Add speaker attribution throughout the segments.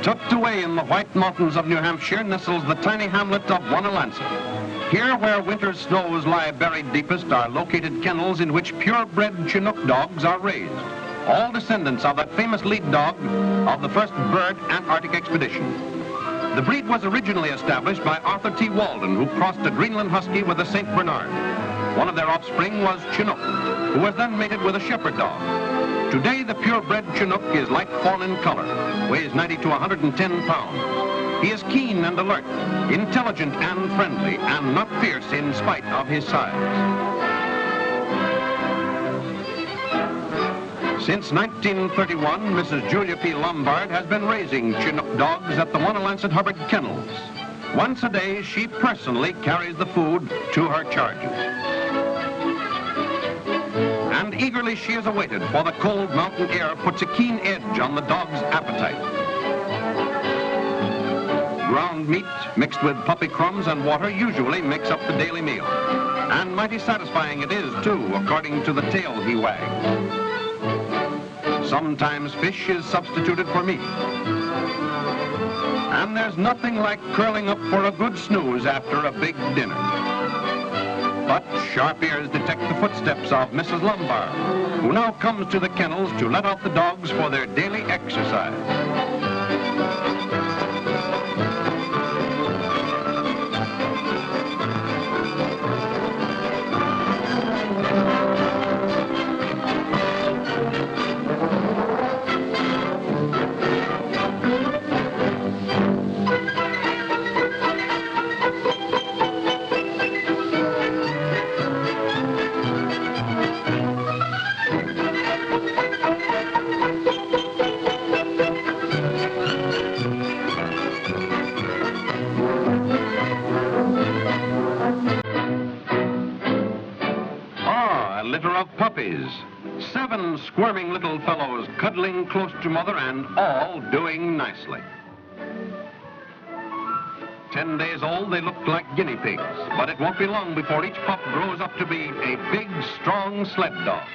Speaker 1: Tucked away in the White Mountains of New Hampshire nestles the tiny hamlet of Onalancet. Here, where winter's snows lie buried deepest, are located kennels in which purebred Chinook dogs are raised, all descendants of that famous lead dog of the first bird Antarctic expedition. The breed was originally established by Arthur T. Walden, who crossed a Greenland Husky with a St. Bernard. One of their offspring was Chinook, who was then mated with a shepherd dog. Today, the purebred Chinook is light fawn in color, weighs 90 to 110 pounds. He is keen and alert, intelligent and friendly, and not fierce in spite of his size. Since 1931, Mrs. Julia P. Lombard has been raising Chinook dogs at the Onalancet Hubbard Kennels. Once a day, she personally carries the food to her charges. And eagerly she is awaited, for the cold mountain air puts a keen edge on the dog's appetite. Ground meat mixed with puppy crumbs and water usually makes up the daily meal. And mighty satisfying it is, too, according to the tail he wags. Sometimes fish is substituted for meat. And there's nothing like curling up for a good snooze after a big dinner. But sharp ears detect the footsteps of Mrs. Lombard, who now comes to the kennels to let out the dogs for their daily exercise. Puppies. 7 squirming little fellows cuddling close to mother and all doing nicely. 10 days old, they look like guinea pigs, but it won't be long before each pup grows up to be a big, strong sled dog.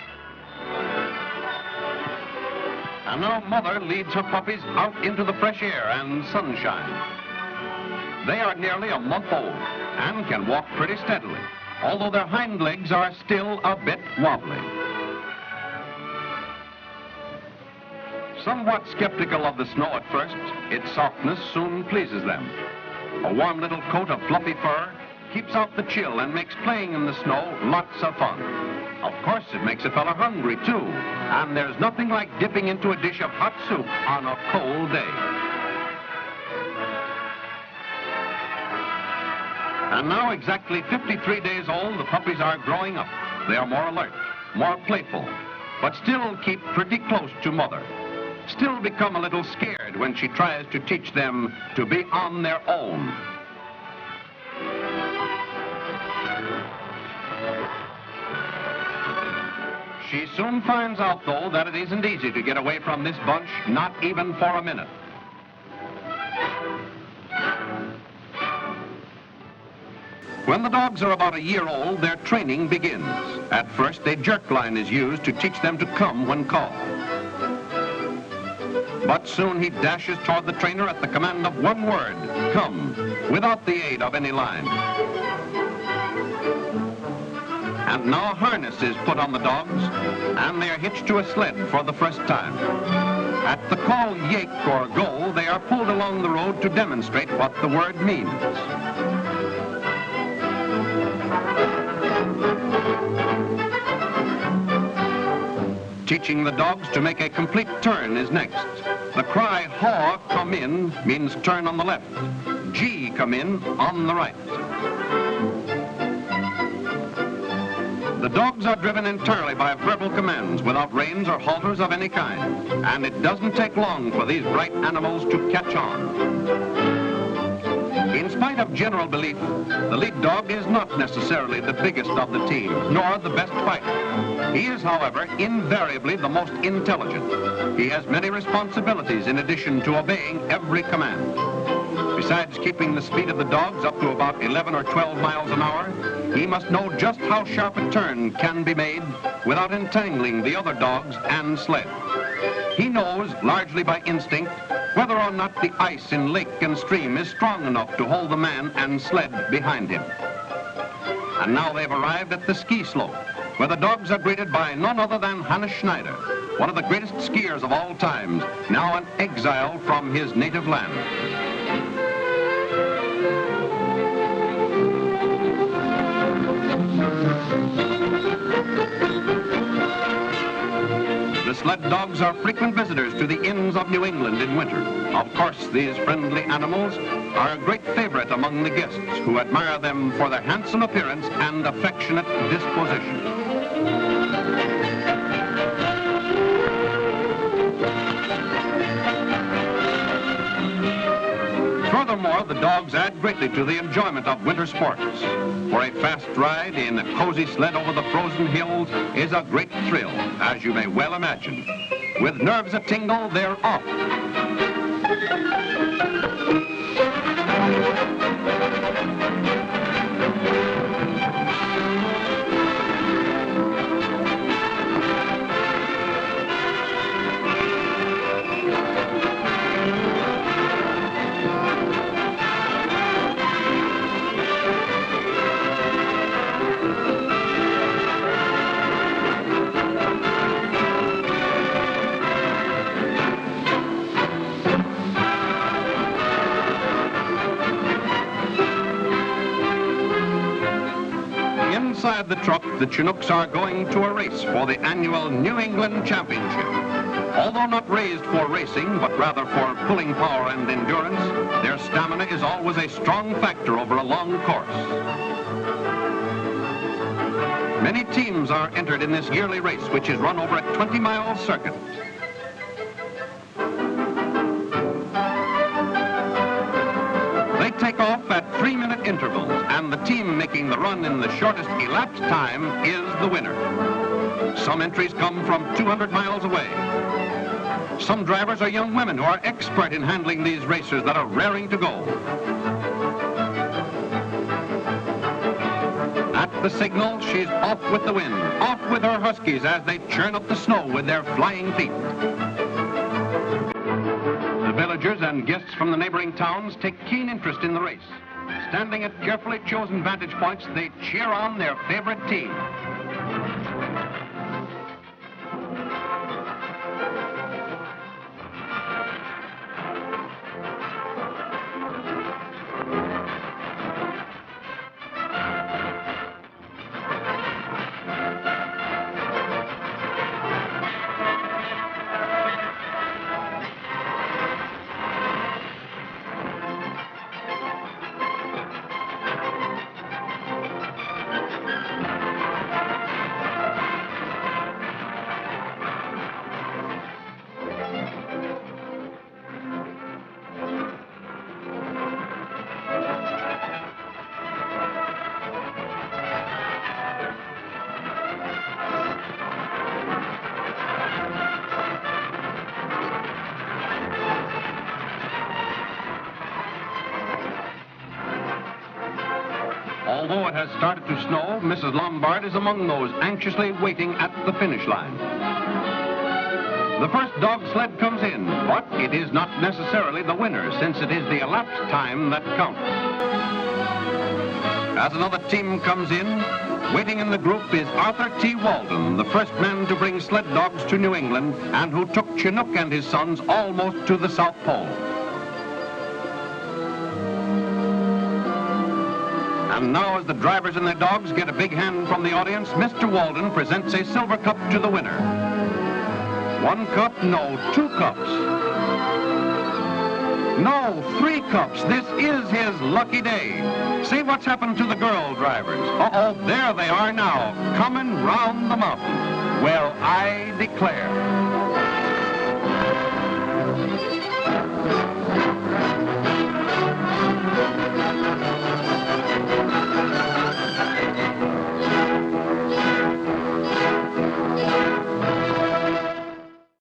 Speaker 1: And now mother leads her puppies out into the fresh air and sunshine. They are nearly a month old and can walk pretty steadily, although their hind legs are still a bit wobbly. Somewhat skeptical of the snow at first, its softness soon pleases them. A warm little coat of fluffy fur keeps out the chill and makes playing in the snow lots of fun. Of course, it makes a fella hungry, too, and there's nothing like dipping into a dish of hot soup on a cold day. And now, exactly 53 days old, the puppies are growing up. They are more alert, more playful, but still keep pretty close to mother. Still become a little scared when she tries to teach them to be on their own. She soon finds out, though, that it isn't easy to get away from this bunch, not even for a minute. When the dogs are about a year old, their training begins. At first, a jerk line is used to teach them to come when called. But soon he dashes toward the trainer at the command of one word, come, without the aid of any line. And now a harness is put on the dogs, and they are hitched to a sled for the first time. At the call yake or go, they are pulled along the road to demonstrate what the word means. Teaching the dogs to make a complete turn is next. The cry, haw, come in, means turn on the left. Gee, come in, on the right. The dogs are driven entirely by verbal commands without reins or halters of any kind. And it doesn't take long for these bright animals to catch on. In spite of general belief, the lead dog is not necessarily the biggest of the team, nor the best fighter. He is, however, invariably the most intelligent. He has many responsibilities in addition to obeying every command. Besides keeping the speed of the dogs up to about 11 or 12 miles an hour, he must know just how sharp a turn can be made without entangling the other dogs and sled. He knows, largely by instinct, whether or not the ice in lake and stream is strong enough to hold the man and sled behind him. And now they've arrived at the ski slope, where the dogs are greeted by none other than Hannes Schneider, one of the greatest skiers of all times, now an exile from his native land. The sled dogs are frequent visitors to the inns of New England in winter. Of course, these friendly animals are a great favorite among the guests who admire them for their handsome appearance and affectionate disposition. Furthermore, the dogs add greatly to the enjoyment of winter sports. For a fast ride in a cozy sled over the frozen hills is a great thrill, as you may well imagine. With nerves a-tingle, they're off. Inside the truck, the Chinooks are going to a race for the annual New England Championship. Although not raised for racing, but rather for pulling power and endurance, their stamina is always a strong factor over a long course. Many teams are entered in this yearly race, which is run over a 20-mile circuit. They take off at 3-minute intervals, and the team making the run in the shortest elapsed time is the winner. Some entries come from 200 miles away. Some drivers are young women who are expert in handling these racers that are raring to go. At the signal, she's off with the wind, off with her huskies as they churn up the snow with their flying feet. The villagers and guests from the neighboring towns take keen interest in the race. Standing at carefully chosen vantage points, they cheer on their favorite team. Although it has started to snow, Mrs. Lombard is among those anxiously waiting at the finish line. The first dog sled comes in, but it is not necessarily the winner, since it is the elapsed time that counts. As another team comes in, waiting in the group is Arthur T. Walden, the first man to bring sled dogs to New England and who took Chinook and his sons almost to the South Pole. And now, as the drivers and their dogs get a big hand from the audience, Mr. Walden presents a silver cup to the winner. 1 cup? No, 2 cups. No, 3 cups. This is his lucky day. See what's happened to the girl drivers. Uh-oh, there they are now, coming round the mountain. Well, I declare.